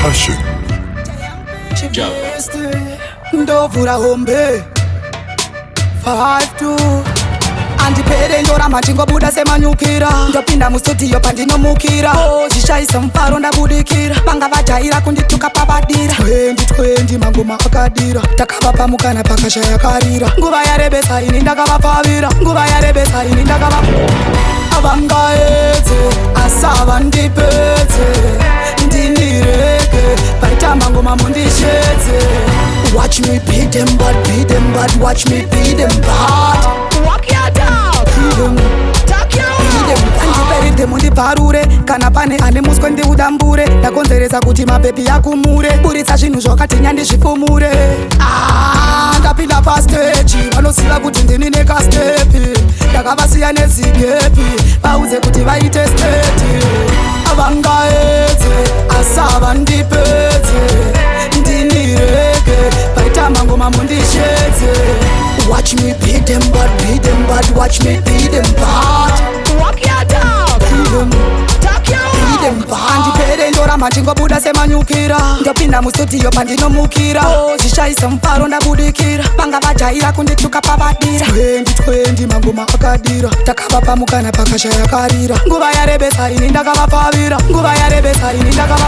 passion. Ndovura hombe 5-2 andipere ndoramba ndingobuda semanyukira ndopinda mustudio pandinomukira zvishaisa mufaro ndabudikira vanga vajaira kundituka pavadira 2020 mangoma akadira takavapamukana pakashaya karira nguva yarebesa ini ndakavapfavira nguva yarebesa ini ndakava avangaedze asava ndipedze ndinireke paita mangoma mundishedze. Watch me beat them bad, watch me beat them bad. Walk your dog, beat them, talk your own. Andipere mundibvarure kana pane ane muswe ndiudambure ndakonzeresa kuti mapepi yakumure buritsa zvinhu zvakati nyandizvifumure. Ndapinda pastage vanoziva kuti ndini nekastepi ndakavasiya nezigepi vauze kuti vaite steti avangaedze asava ndipedze ndinireke paita mangoma mundishedze. Watch me beat them bad, watch me beat them bad. Walk your dog, beat them, talk your own. Beat them bad. Andipere ndoramba ndingobuda semanyukira ndopinda mustudio pandinomukira zvishaisa mufaro ndabudikira vanga vajaira kundituka pavadira 2020 mangoma akadira takavapamukana pakashaya karira nguva yarebesa ini ndakavapfavira nguva yarebesa ini ndakava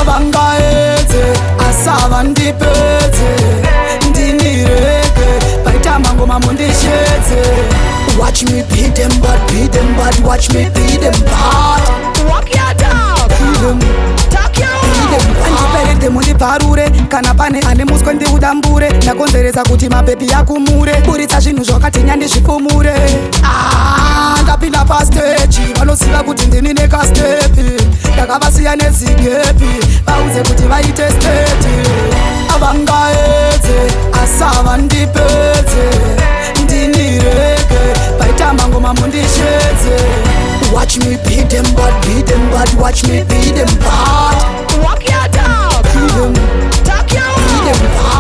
avangaedze asava ndipedze ndinireke paita mangoma mundishedze. Watch me beat them bad, watch me beat them bad. Walk your dog, beat them, talk your own. Andipere mundibvarure kana pane ane muswe ndiudambure ndakonzeresa kuti mapepi yakumure buritsa zvinhu zvakati nyandizvifumure. Ndapinda pastage vanoziva kuti ndini nekastepi ndakavasiya nezigepi vauze kuti vaite steti avangaedze asava ndipedze ndinireke paita mangoma mundishedze. Watch me beat them bad, watch me beat them bad. Walk your dog, beat them, talk your own.